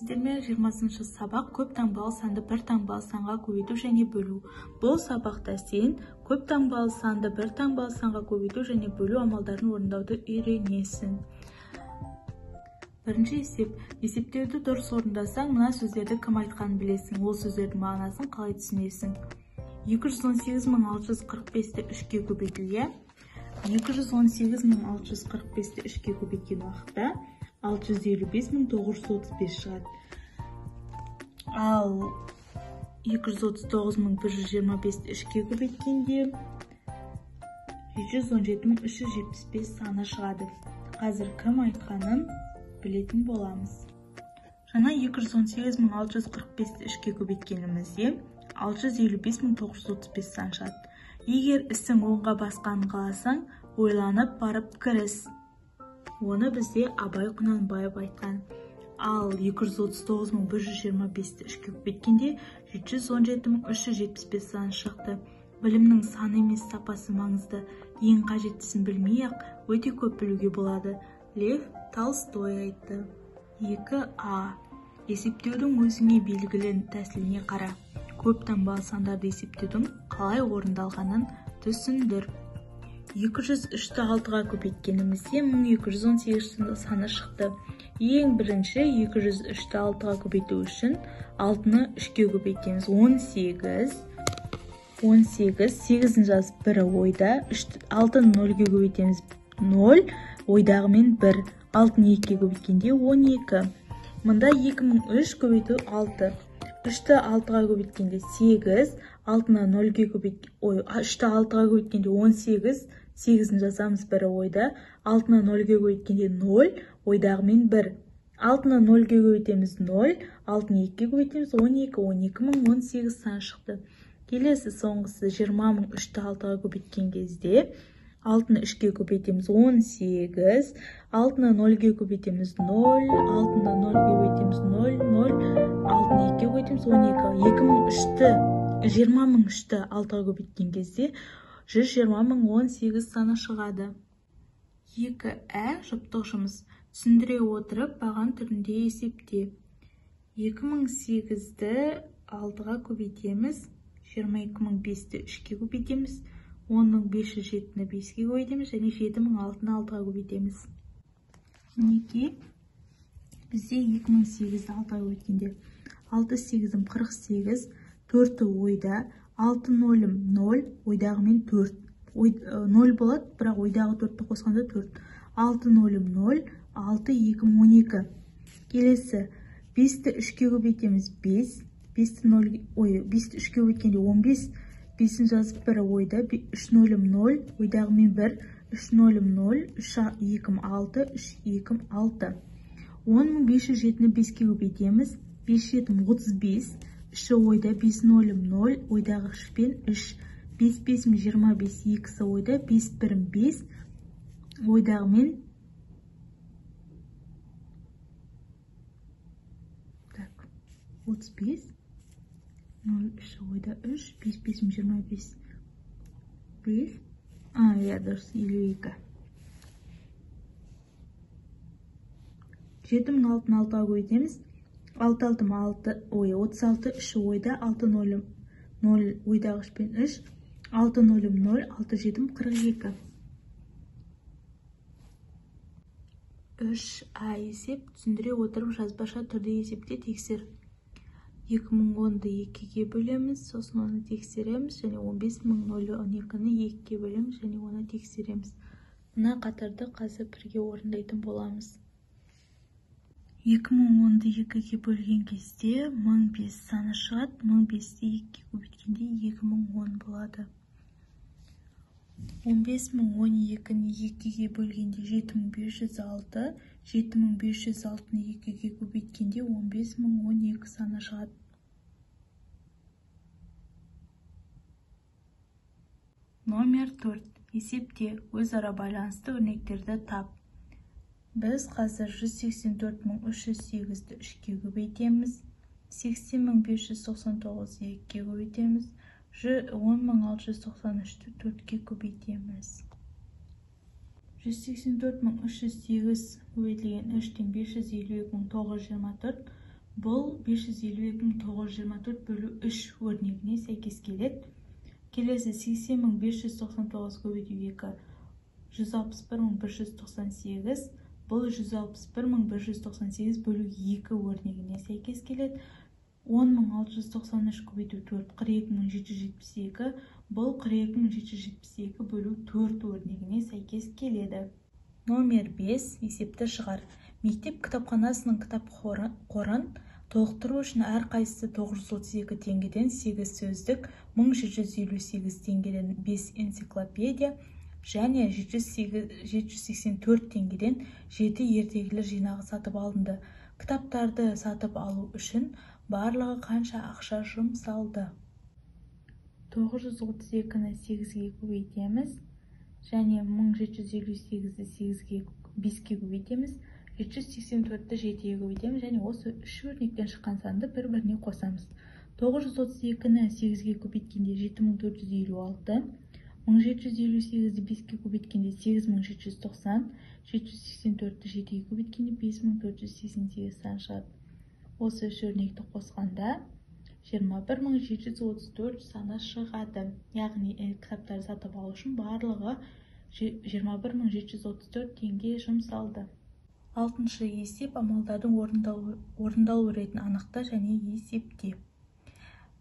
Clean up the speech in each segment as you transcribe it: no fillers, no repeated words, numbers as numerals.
сәлеметсіздер ме? 20-шы сабақ көп таңбалы санды бір таңбалы санға көбейту және бөлу. Бұл сабақта сен көп таңбалы санды бір таңбалы санға көбейту және бөлу амалдарын орындауды үйренесің. Бірінші есеп. Есептеуді дұрыс орындасаң, мына сөздерді кім айтқанын білесің. Ол сөздердің мағынасын қалай түсінесің? 218.645-ті 3-ге көбейтуге. 218.645-ті 3-ге көбейткен уақытта 655.935 шығады. Ал 239.125-ті 3-ге көбейткенде 717.375 саны шығады. Қазір кім айтқанын білетін боламыз. Жаңа 218.645-ті 3-ге көбейткенімізде 655.935 сан шығады. Егер ісің оңға басқанын қаласаң, ойланып барып кіріс. Оны бізде Абай Құнанбаев айтқан. Ал 239.125-ті 3-ге көбейткенде 717.375 сан шықты. Білімнің саны емес сапасы маңызды. Ең қажеттісін білмей-ақ өте көп білуге болады. Лев Толстой айтты. 2А. Есептеудің өзіңе белгілі тәсіліне қара. Көп таңбалы сандарды есептеудің қалай орындалғанын түсіндір. 203-ті 6-ға көбейткенімізде 1218 саны шықты. Ең бірінші 203-ті 6-ға көбейту үшін 6-ны 3-ге көбейтеміз. 18, 8-ін жазып 1 ойда, 6-ны 0-ге көбейтеміз. 0, ойдағымен 1, 6-ны 2-ге көбейткенде 12. Мұнда 2003 көбейту 6. 3-ті 6-ға көбейткенде 8, 6-ны 0-ге көбейткенде 3-ті 6-ға көбейткенде 18, 8-ін жазамыз 1 ойда, 6-ны 0-ге көбейткенде 0, ойдағымен 1. 6-ны 0-ге көбейтеміз 0, 6-ны 2-ге көбейтеміз 12, 12.018 сан шықты. Келесі соңғысы 20.003-ті 6-ға көбейткен кезде 6-ны 3-ге көбейтеміз 18, 6-ны 0-ге көбейтеміз 0, 6-ны 0-ге көбейтеміз 0, 0, 6-ны 2-ге көбейтеміз 12. 20.003-ті 6-ға көбейткен кезде 120.018 саны шығады. 2Ә жұптық жұмыс. Түсіндіре отырып, баған түрінде есепте. 2008-ді 6-ға көбейтеміз, 22.005-ті 3-ге көбейтеміз, 10.507-ні 5-ге көбейтеміз, және 7.006-ны 6-ға көбейтеміз. Мінекей, бізде 2008-ді 6-ға көбейткенде 6-8-ім 48, 4-ті ойда, 6-0-ім 0, ойдағымен 4. 0 болады, бірақ ойдағы 4-ті қосқанда 4. 6-0-ім 0, 6-2-12. Келесі, 5-ті 3-ге көбейтеміз 5, 5-ті 3-ге көбейткенде 15, 5-ін жазып 1 ойда, 3-0-ім 0, ойдағымен 1, 3-0-ім 0, 3-2-6, 3-2-6. 10.507-ні 5-ге көбейтеміз, 5-7-ім 35, 3 ойда, 5-0-ім 0, ойдағы 3-пен 3, 5-5-ім 25, 2-сі ойда, 5-1-ім 5, ойдағымен 35, 0, 3 ойда 3, 5-5-ім 25, 5, дұрыс, 52. 7-ім 6-ны 6-ға көбейтеміз, 6-6-ым 36, 3 ойда, 6-0-ім 0, ойдағы 3-пен 3, 6-0-ім 0, 6-7-ім 42. 3А есеп. Түсіндіре отырып жазбаша түрде есепте тексер. 2010-ды 2-ге бөлеміз, сосын оны тексереміз, және 15.012-ні 2-ге бөлеміз, және оны тексереміз. Мына қатарды қазір бірге орындайтын боламыз. 2010-ды 2-ге бөлген кезде 1005 саны шығады. 1005-ті 2-ге көбейткенде 2010 болады. 15.012-ні 2-ге бөлгенде 7506, 7506-ны 2-ге көбейткенде 15.012 саны шығады. Номер 4. Есепте өзара байланысты өрнектерді тап. Біз қазір 184.308-ді 3-ге көбейтеміз, 80.599-ді 2-ге көбейтеміз, 10.693-ді 4-ге көбейтеміз. 184.308 көбейтілген 3-тен 552.924 Бұл 552.924 бөлу 3 өрнегіне сәйкес келеді. Келесі 80.599 көбейту 2 161.198. Бұл 161.198 бөлу 2 өрнегіне сәйкес келеді. 10.693 көбейту 4 42.772. Бұл 42.772 бөлу 4 өрнегіне сәйкес келеді. Номер 5. Есепті шығар. Мектеп кітапханасының кітап қорын толықтыру үшін әрқайсысы 932 теңгеден 8 сөздік, 1758 теңгеден 5 энциклопедия және 784 теңгеден 7 ертегілер жинағы сатып алынды. Кітаптарды сатып алу үшін барлығы қанша ақша жұмсалды? 932-ні 8-ге көбейтеміз және 1758-ді 5-ге көбейтеміз. 784-ді 7-ге көбейтеміз және осы 3 өрнектен шыққан санды бір-біріне қосамыз. 932-ні 8-ге көбейткенде 7456, 1758-ді 5-ге көбейткенде 8790, 784-ді 7-ге көбейткенде 5488 сан шығады. Осы 3 өрнекті қосқанда 21734 саны шығады. Яғни кітаптарды сатып алу үшін барлығы 21734 теңге жұмсалды. 6-шы есеп амалдардың орындалу ретін анықта және есепте.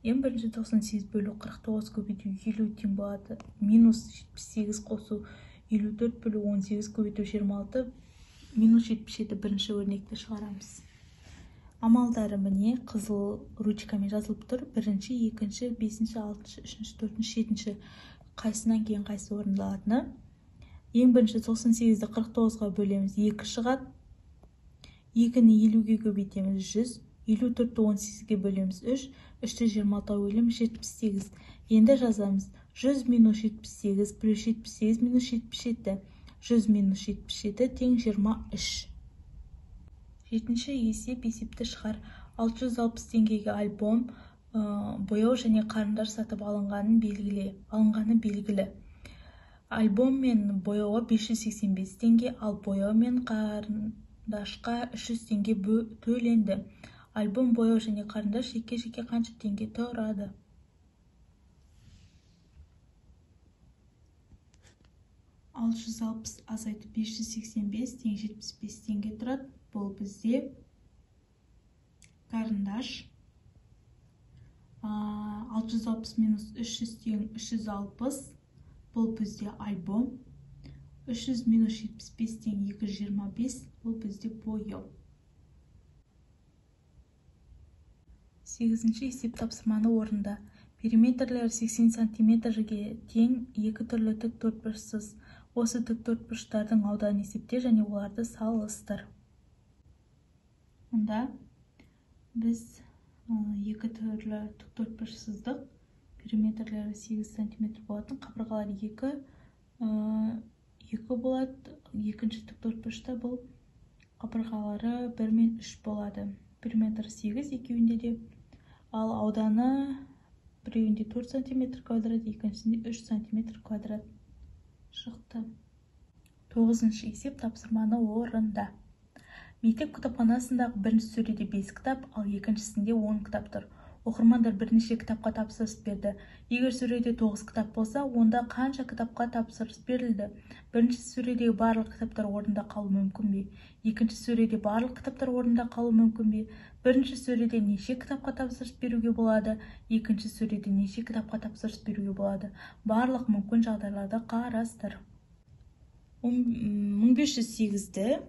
Ең бірінші 98 бөлу 49 көбейту 50 тең болады. Минус 78 қосу 54 бөлу 18 көбейту 26. Минус 77 бірінші өрнекті шығарамыз. Амалдары міне қызыл ручкамен жазылып тұр. Бірінші, екінші, бесінші, алтыншы, үшінші, төртінші, жетінші. Қайсынан кейін қайсы орындалатыны. Ең бірінші 98-ді 49-ға бөлеміз 2 шығады. 2-ні 50-ге көбейтеміз 100. 54-ті 18-ге бөлеміз 3. 3-ті 26-ға бөлеміз 78. Енді жазамыз. 100 минус 78 плюс 78 минус 77. 100 минус 77 тең 23. Жетінші есеп есепті шығар. 660 теңгеге альбом, бояу және қарындаш сатып алынғаны белгілі. Альбом мен бояуға 585 теңге, ал бояу мен қарындашқа 300 теңге төленді. Альбом, бояу және қарындаш жеке-жеке қанша теңге тұрады? Ал 160 азайтып 585 тең 75 теңге тұрады. Бұл бізде қарындаш. 660 минус 300 тең 360. Бұл бізде альбом. 300 минус 75 тең 225. Бұл бізде бояу. 8-ші есеп тапсырманы орында. Периметрлер 80 сантиметрге тең 2 түрлі тік төртбұрышсыз. Осы тік төртбұрыштардың ауданын есепте және оларды салыстыр. Мұнда біз 2 түрлі тік төртбұрышсыздық, периметрлері 8 см болатын, қабырғалар 2 болады. Екінші тік төртбұрышта бұл қабырғалары 1 мен 3 болады. Периметр 8 екеуінде де, ал ауданы біреуінде 4 см квадрат, екіншісінде 3 см квадрат шықты. 9-шы есеп тапсырманы орында. Мектеп кітапханасындағы бірінші сөреде 5 кітап, ал екіншісінде 10 кітап тұр. Оқырмандар бірнеше кітапқа тапсырыс берді. Егер сөреде 9 кітап болса, онда қанша кітапқа тапсырыс берілді? Бірінші сөредегі барлық кітаптар орында қалу мүмкін бе? Екінші сөреде барлық кітаптар орында қалу мүмкін бе? Бірінші сөреде неше кітапқа тапсырыс беруге болады? Екінші сөреде неше кітапқа тапсырыс беруге болады? Барлық мүмкін жағдайларды қарастыр. 1508-ді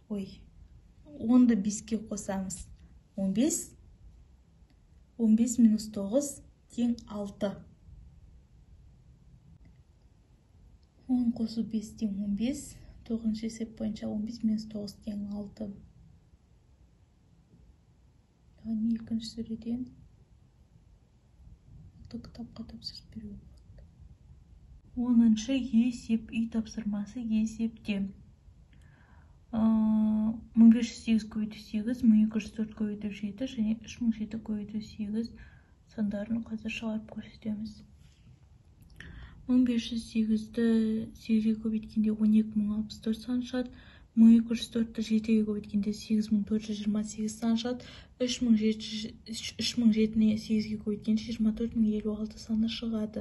10-ды 5-ке қосамыз. 15 минус 9 тең 6. 10 қосу 5 тең 15. 9-шы есеп бойынша 15 минус 9 тең 6. Екінші сөреден 6 кітапқа тапсырыс беру болады. 10-шы есеп үй тапсырмасы есепте. 1508 көбейту 8, 1204 көбейту 7 және 3007 көбейту 8 сандарын қазір шығарып көрсетеміз. 1508-ді 8-ге көбейткенде 12064 сан шығады. 1204-ті 7-ге көбейткенде 8428 сан шығады. 3007-ні 8-ге көбейткенде 24056 саны шығады.